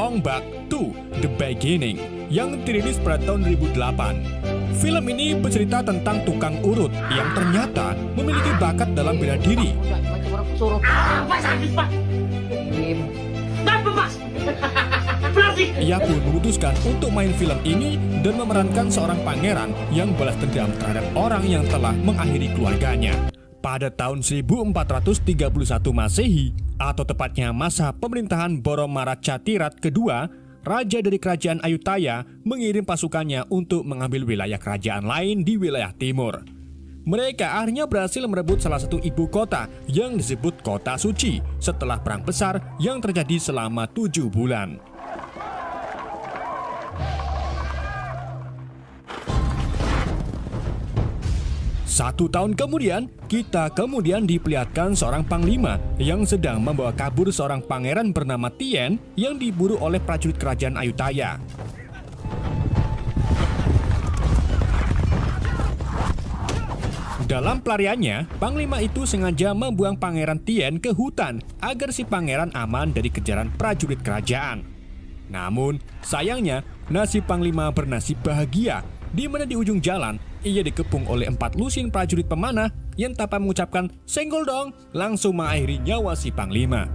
Ong Bak 2 The Beginning yang dirilis pada tahun 2008. Film ini bercerita tentang tukang urut yang ternyata memiliki bakat dalam bela diri. Macam orang suruh. Pak sakit pak. Kenapa pak? Ia pun memutuskan untuk main film ini dan memerankan seorang pangeran yang balas dendam terhadap orang yang telah mengakhiri keluarganya. Pada tahun 1431 Masehi, atau tepatnya masa pemerintahan Boromaracatirate kedua, raja dari kerajaan Ayutthaya mengirim pasukannya untuk mengambil wilayah kerajaan lain di wilayah timur. Mereka akhirnya berhasil merebut salah satu ibu kota yang disebut Kota Suci setelah perang besar yang terjadi selama 7 bulan. Satu tahun kemudian, kita diperlihatkan seorang panglima yang sedang membawa kabur seorang pangeran bernama Tien yang diburu oleh prajurit kerajaan Ayutthaya. Dalam pelariannya, panglima itu sengaja membuang pangeran Tien ke hutan agar si pangeran aman dari kejaran prajurit kerajaan. Namun, sayangnya, nasib panglima bernasib bahagia, di mana di ujung jalan ia dikepung oleh 4 lusin prajurit pemanah yang tanpa mengucapkan "senggol dong" langsung mengakhiri nyawa si panglima.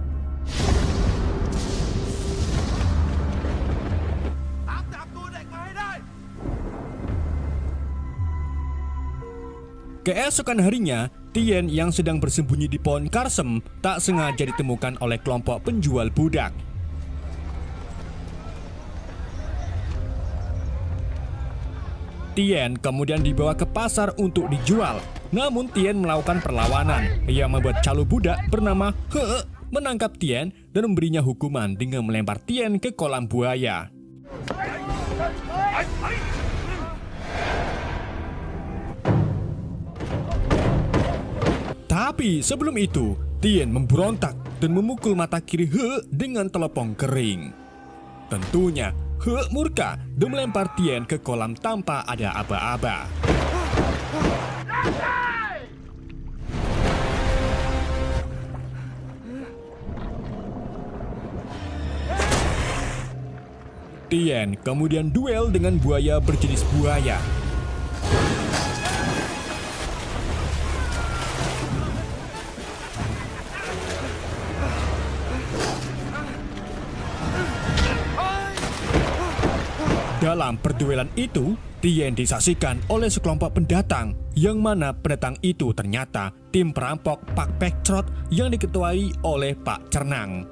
Keesokan harinya, Tien yang sedang bersembunyi di pohon karsem tak sengaja ditemukan oleh kelompok penjual budak. Tien kemudian dibawa ke pasar untuk dijual. Namun Tien melakukan perlawanan. Ia membuat calo budak bernama He menangkap Tien dan memberinya hukuman dengan melempar Tien ke kolam buaya. Tapi sebelum itu, Tien memberontak dan memukul mata kiri He dengan telepong kering. Tentunya, He murka dan melempar Tien ke kolam tanpa ada aba-aba. Tien kemudian duel dengan buaya berjenis buaya. Dalam perduelan itu, Tien disaksikan oleh sekelompok pendatang, yang mana pendatang itu ternyata tim perampok Pak Pektrot yang diketuai oleh Pak Cernang.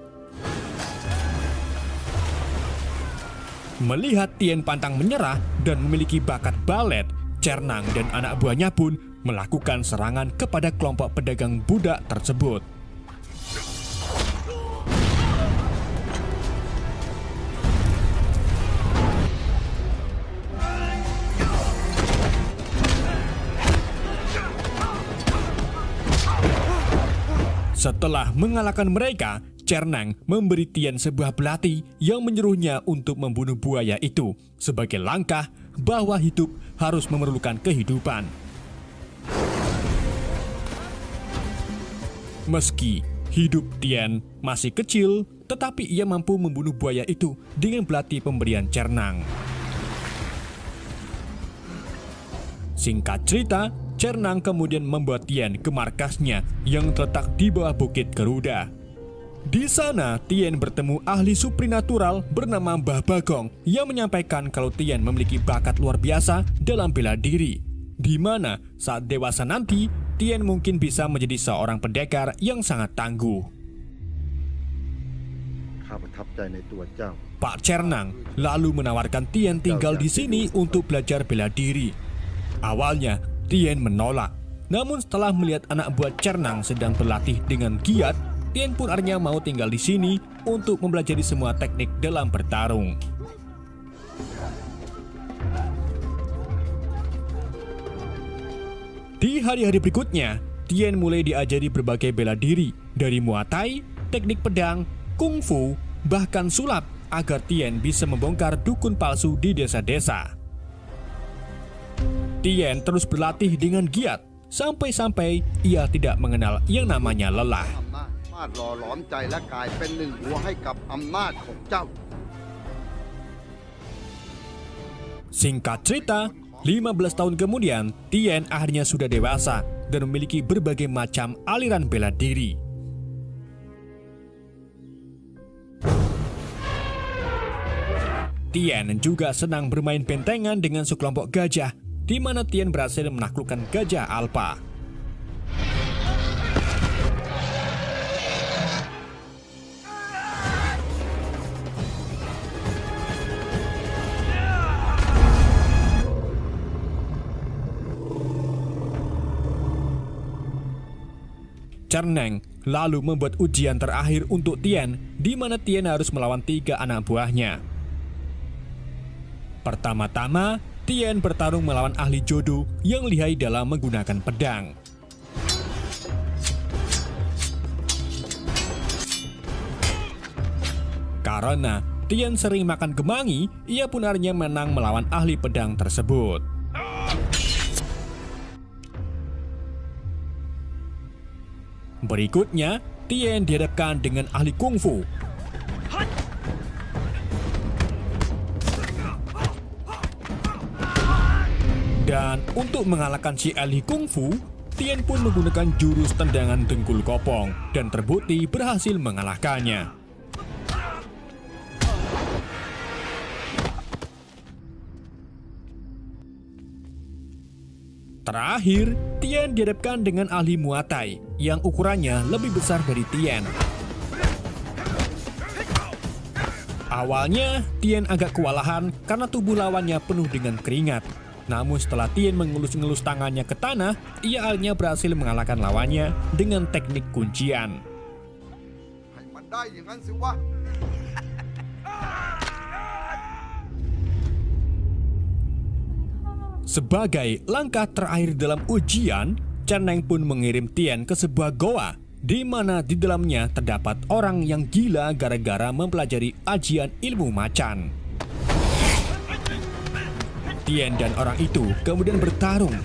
Melihat Tien pantang menyerah dan memiliki bakat balet, Cernang dan anak buahnya pun melakukan serangan kepada kelompok pedagang budak tersebut. Setelah mengalahkan mereka, Cernang memberi Tien sebuah belati yang menyuruhnya untuk membunuh buaya itu sebagai langkah bahwa hidup harus memerlukan kehidupan. Meski hidup Tien masih kecil, tetapi ia mampu membunuh buaya itu dengan belati pemberian Cernang. Singkat cerita, Cernang kemudian membawa Tien ke markasnya yang terletak di bawah Bukit Garuda. Di sana, Tien bertemu ahli suprinatural bernama Mbah Bagong yang menyampaikan kalau Tien memiliki bakat luar biasa dalam bela diri, di mana saat dewasa nanti, Tien mungkin bisa menjadi seorang pendekar yang sangat tangguh. Pak Cernang lalu menawarkan Tien tinggal di sini untuk belajar bela diri. Awalnya, Tien menolak. Namun setelah melihat anak buah Cernang sedang berlatih dengan giat, Tien pun akhirnya mau tinggal di sini untuk mempelajari semua teknik dalam bertarung. Di hari-hari berikutnya, Tien mulai diajari berbagai bela diri, dari Muay Thai, teknik pedang, kungfu, bahkan sulap, agar Tien bisa membongkar dukun palsu di desa-desa. Tien terus berlatih dengan giat, sampai-sampai ia tidak mengenal yang namanya lelah. Singkat cerita, 15 tahun kemudian, Tien akhirnya sudah dewasa dan memiliki berbagai macam aliran bela diri. Tien juga senang bermain bentengan dengan sekelompok gajah, di mana Tien berhasil menaklukkan gajah Alpha. Cerneng lalu membuat ujian terakhir untuk Tien, di mana Tien harus melawan 3 anak buahnya. Pertama-tama, Tien bertarung melawan ahli jodo yang lihai dalam menggunakan pedang. Karena Tien sering makan kemangi, ia pun akhirnya menang melawan ahli pedang tersebut. Berikutnya, Tien dihadapkan dengan ahli kungfu. Dan untuk mengalahkan si ahli kungfu, Tien pun menggunakan jurus tendangan dengkul kopong dan terbukti berhasil mengalahkannya. Terakhir, Tien dihadapkan dengan ahli Muay Thai yang ukurannya lebih besar dari Tien. Awalnya, Tien agak kewalahan karena tubuh lawannya penuh dengan keringat. Namun setelah Tien mengelus-ngelus tangannya ke tanah, ia akhirnya berhasil mengalahkan lawannya dengan teknik kuncian. Sebagai langkah terakhir dalam ujian, Cerneng pun mengirim Tien ke sebuah goa, di mana di dalamnya terdapat orang yang gila gara-gara mempelajari ajian ilmu macan. Tien dan orang itu kemudian bertarung.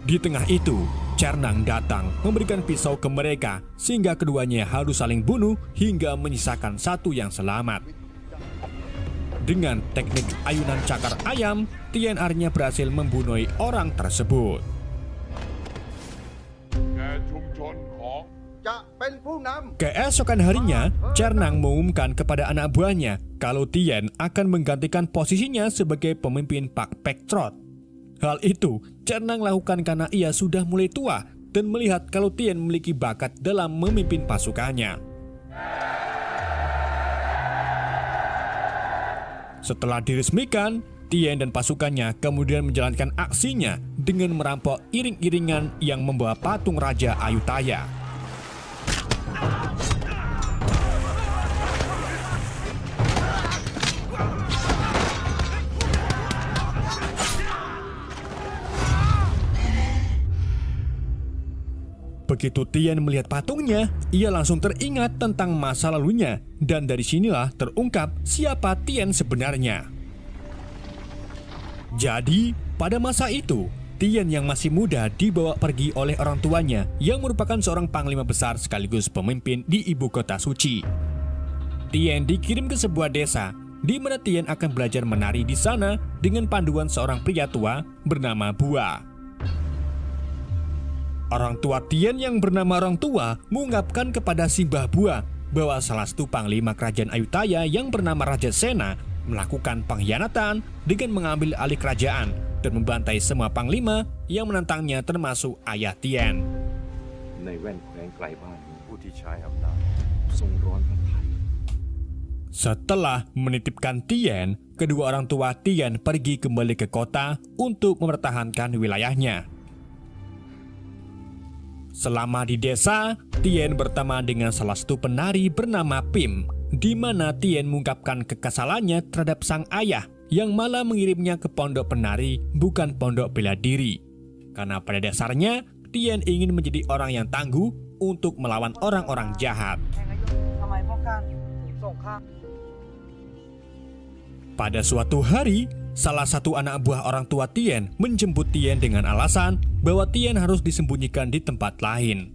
Di tengah itu, Cerneng datang memberikan pisau ke mereka sehingga keduanya harus saling bunuh hingga menyisakan satu yang selamat. Dengan teknik ayunan cakar ayam, Tien akhirnya berhasil membunuh orang tersebut. Keesokan harinya, Cerneng mengumumkan kepada anak buahnya kalau Tien akan menggantikan posisinya sebagai pemimpin Pak Pektrot. Hal itu Cerneng lakukan karena ia sudah mulai tua dan melihat kalau Tien memiliki bakat dalam memimpin pasukannya. Setelah diresmikan, Tien dan pasukannya kemudian menjalankan aksinya dengan merampok iring-iringan yang membawa patung Raja Ayutthaya. Begitu Tien melihat patungnya, ia langsung teringat tentang masa lalunya, dan dari sinilah terungkap siapa Tien sebenarnya. Jadi, pada masa itu, Tien yang masih muda dibawa pergi oleh orang tuanya yang merupakan seorang panglima besar sekaligus pemimpin di ibu kota suci. Tien dikirim ke sebuah desa, di mana Tien akan belajar menari di sana dengan panduan seorang pria tua bernama Bua. Orang tua Tien yang bernama Orang Tua mengungkapkan kepada si Mbah Bua bahwa salah satu panglima kerajaan Ayutthaya yang bernama Raja Sena melakukan pengkhianatan dengan mengambil alih kerajaan dan membantai semua panglima yang menentangnya termasuk ayah Tien. Setelah menitipkan Tien, kedua orang tua Tien pergi kembali ke kota untuk mempertahankan wilayahnya. Selama di desa, Tien berteman dengan salah satu penari bernama Pim, di mana Tien mengungkapkan kekesalannya terhadap sang ayah yang malah mengirimnya ke pondok penari bukan pondok bela diri. Karena pada dasarnya, Tien ingin menjadi orang yang tangguh untuk melawan orang-orang jahat. Pada suatu hari, salah satu anak buah orang tua Tien menjemput Tien dengan alasan bahwa Tien harus disembunyikan di tempat lain.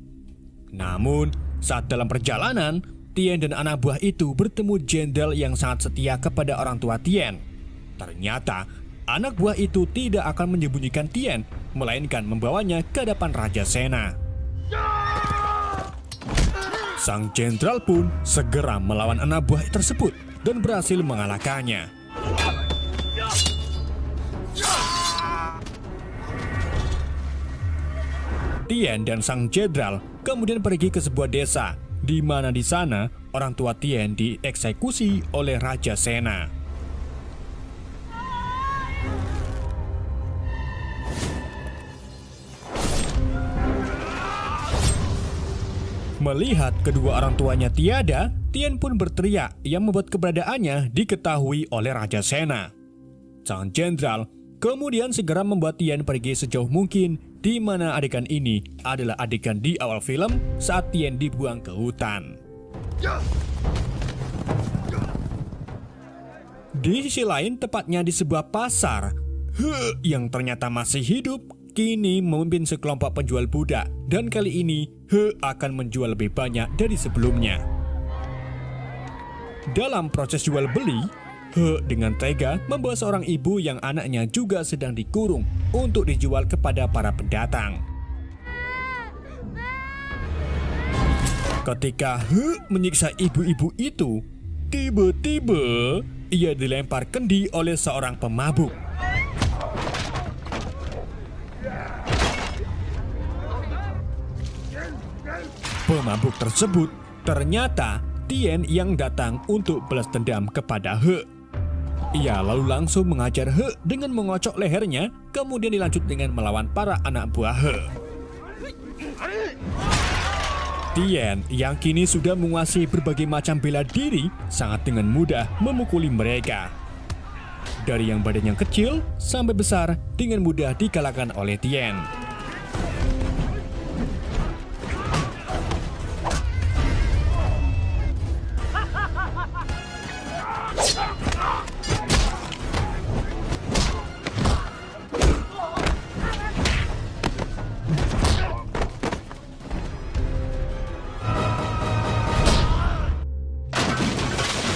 Namun, saat dalam perjalanan, Tien dan anak buah itu bertemu jenderal yang sangat setia kepada orang tua Tien. Ternyata, anak buah itu tidak akan menyembunyikan Tien, melainkan membawanya ke hadapan Raja Sena. Sang jenderal pun segera melawan anak buah tersebut dan berhasil mengalahkannya. Tien dan sang jenderal kemudian pergi ke sebuah desa, di mana di sana orang tua Tien dieksekusi oleh Raja Sena. Melihat kedua orang tuanya tiada, Tien pun berteriak yang membuat keberadaannya diketahui oleh Raja Sena. Sang jenderal kemudian segera membuat Tien pergi sejauh mungkin, di mana adegan ini adalah adegan di awal film saat Tien dibuang ke hutan. Di sisi lain, tepatnya di sebuah pasar, He yang ternyata masih hidup kini memimpin sekelompok penjual budak, dan kali ini He akan menjual lebih banyak dari sebelumnya. Dalam proses jual beli, He dengan tega membawa seorang ibu yang anaknya juga sedang dikurung untuk dijual kepada para pendatang. Ketika He menyiksa ibu-ibu itu, tiba-tiba ia dilempar kendi oleh seorang pemabuk. Pemabuk tersebut ternyata Tien yang datang untuk balas dendam kepada He. Ia lalu langsung mengajar He dengan mengocok lehernya, kemudian dilanjut dengan melawan para anak buah He. Tien yang kini sudah menguasai berbagai macam bela diri sangat dengan mudah memukuli mereka. Dari yang badannya kecil sampai besar dengan mudah dikalahkan oleh Tien.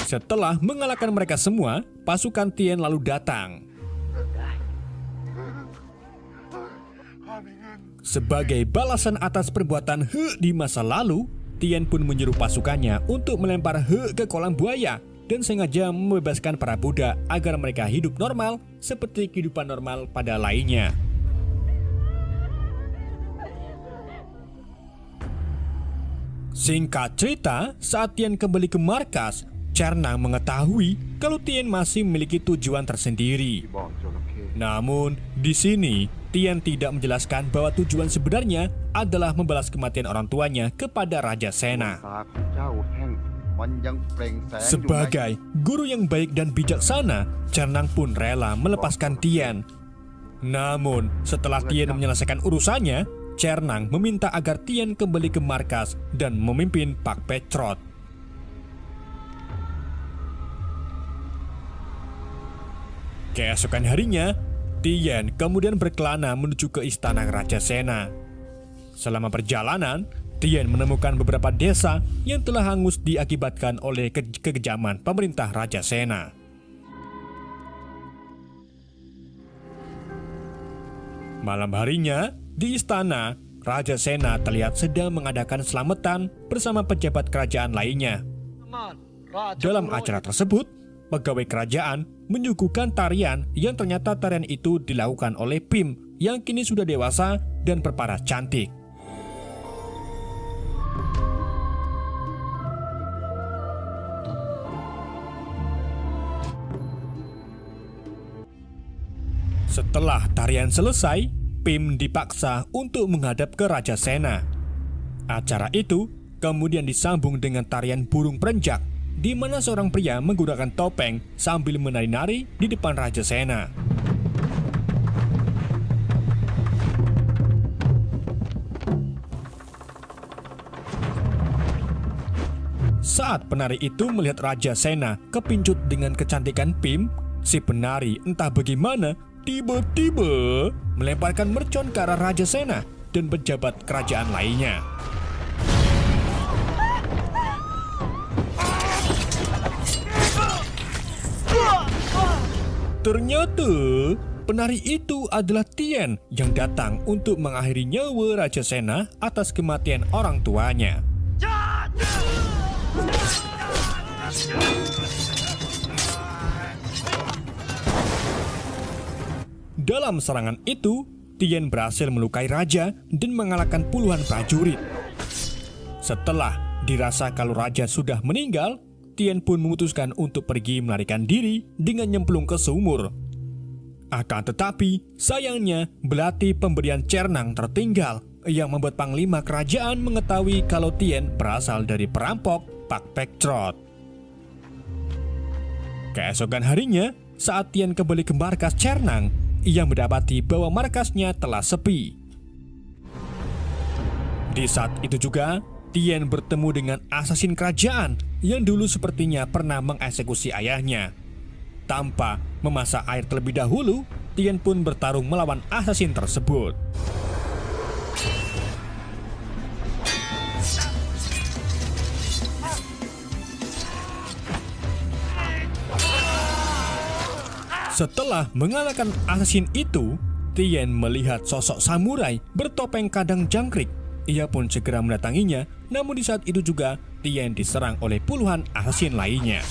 Setelah mengalahkan mereka semua, pasukan Tien lalu datang. Sebagai balasan atas perbuatan He di masa lalu, Tien pun menyuruh pasukannya untuk melempar He ke kolam buaya dan sengaja membebaskan para budak agar mereka hidup normal seperti kehidupan normal pada lainnya. Singkat cerita, saat Tien kembali ke markas, Cernang mengetahui kalau Tien masih memiliki tujuan tersendiri. Namun, di sini Tien tidak menjelaskan bahwa tujuan sebenarnya adalah membalas kematian orang tuanya kepada Raja Sena. Sebagai guru yang baik dan bijaksana, Cernang pun rela melepaskan Tien. Namun, setelah Tien menyelesaikan urusannya, Cernang meminta agar Tien kembali ke markas dan memimpin Pak Petrot. Keesokan harinya, Tien kemudian berkelana menuju ke istana Raja Sena. Selama perjalanan, Tien menemukan beberapa desa yang telah hangus diakibatkan oleh kekejaman pemerintah Raja Sena. Malam harinya, di istana, Raja Sena terlihat sedang mengadakan selamatan bersama pejabat kerajaan lainnya. Dalam acara tersebut, pegawai kerajaan menyuguhkan tarian yang ternyata tarian itu dilakukan oleh Pim yang kini sudah dewasa dan berparas cantik. Setelah tarian selesai, Pim dipaksa untuk menghadap ke Raja Sena. Acara itu kemudian disambung dengan tarian burung perenjak, di mana seorang pria menggunakan topeng sambil menari-nari di depan Raja Sena. Saat penari itu melihat Raja Sena kepincut dengan kecantikan Pim, si penari entah bagaimana tiba-tiba melemparkan mercon ke arah Raja Sena dan pejabat kerajaan lainnya. Ternyata penari itu adalah Tien yang datang untuk mengakhiri nyawa Raja Sena atas kematian orang tuanya. Dalam serangan itu, Tien berhasil melukai raja dan mengalahkan puluhan prajurit. Setelah dirasa kalau raja sudah meninggal, Tien pun memutuskan untuk pergi melarikan diri dengan nyemplung ke sumur. Akan tetapi, sayangnya belati pemberian Cernang tertinggal yang membuat panglima kerajaan mengetahui kalau Tien berasal dari perampok Pak Pektrot. Keesokan harinya, saat Tien kembali ke markas Cernang, ia mendapati bahwa markasnya telah sepi. Di saat itu juga, Tien bertemu dengan asasin kerajaan yang dulu sepertinya pernah mengeksekusi ayahnya. Tanpa memasak air terlebih dahulu, Tien pun bertarung melawan asasin tersebut. Setelah mengalahkan asasin itu, Tien melihat sosok samurai bertopeng kadang jangkrik. Ia pun segera mendatanginya, namun di saat itu juga Tien diserang oleh puluhan asasin lainnya.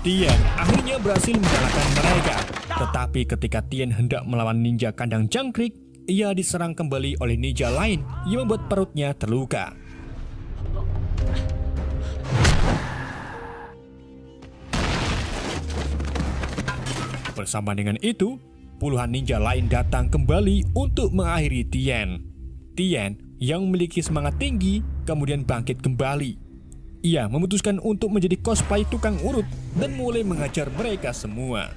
Tien akhirnya berhasil mengalahkan mereka. Tetapi ketika Tien hendak melawan ninja kandang jangkrik, ia diserang kembali oleh ninja lain yang membuat perutnya terluka. Bersama dengan itu, puluhan ninja lain datang kembali untuk mengakhiri Tien. Tien yang memiliki semangat tinggi kemudian bangkit kembali. Ia memutuskan untuk menjadi cosplay tukang urut dan mulai mengajar mereka semua.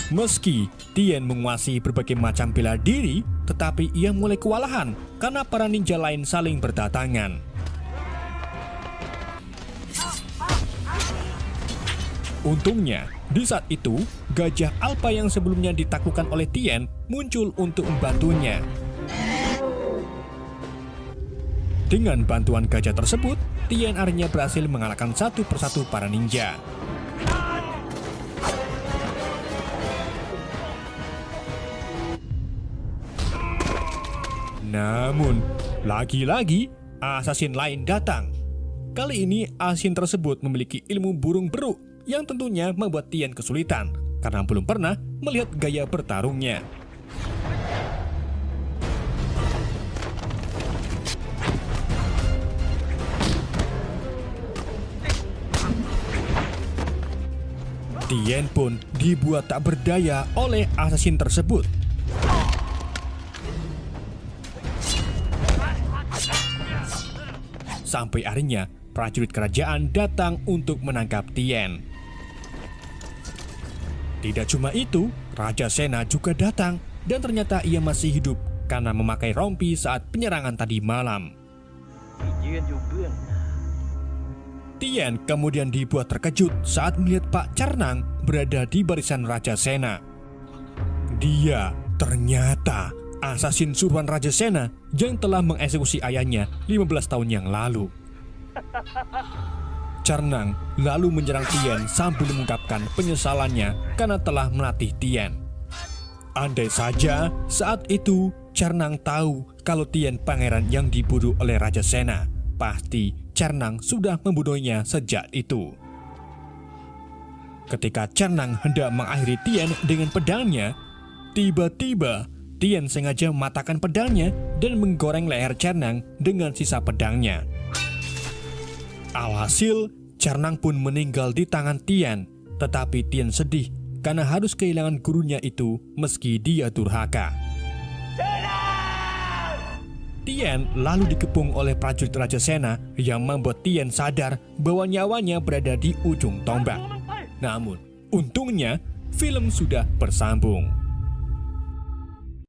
Meski Tien menguasai berbagai macam bela diri, tetapi ia mulai kewalahan karena para ninja lain saling berdatangan. Untungnya, di saat itu, gajah alpa yang sebelumnya ditaklukkan oleh Tien muncul untuk membantunya. Dengan bantuan gajah tersebut, Tien akhirnya berhasil mengalahkan satu persatu para ninja. Namun, lagi-lagi asasin lain datang. Kali ini, asasin tersebut memiliki ilmu burung beruk yang tentunya membuat Tien kesulitan karena belum pernah melihat gaya bertarungnya. Tien pun dibuat tak berdaya oleh asasin tersebut. Sampai akhirnya prajurit kerajaan datang untuk menangkap Tien. Tidak cuma itu, Raja Sena juga datang dan ternyata ia masih hidup karena memakai rompi saat penyerangan tadi malam. Tien kemudian dibuat terkejut saat melihat Pak Cernang berada di barisan Raja Sena. Dia ternyata asasin suruhan Raja Sena yang telah mengeksekusi ayahnya 15 tahun yang lalu. Cernang lalu menyerang Tien sambil mengungkapkan penyesalannya karena telah melatih Tien. Andai saja saat itu Cernang tahu kalau Tien pangeran yang dibunuh oleh Raja Sena, pasti Cernang sudah membunuhnya sejak itu. Ketika Cernang hendak mengakhiri Tien dengan pedangnya, Tiba-tiba, Tien sengaja mematahkan pedangnya dan menggoreng leher Cernang dengan sisa pedangnya. Alhasil, Cernang pun meninggal di tangan Tien, tetapi Tien sedih karena harus kehilangan gurunya itu meski dia durhaka. Tien lalu dikepung oleh prajurit Raja Sena yang membuat Tien sadar bahwa nyawanya berada di ujung tombak. Namun, untungnya film sudah bersambung.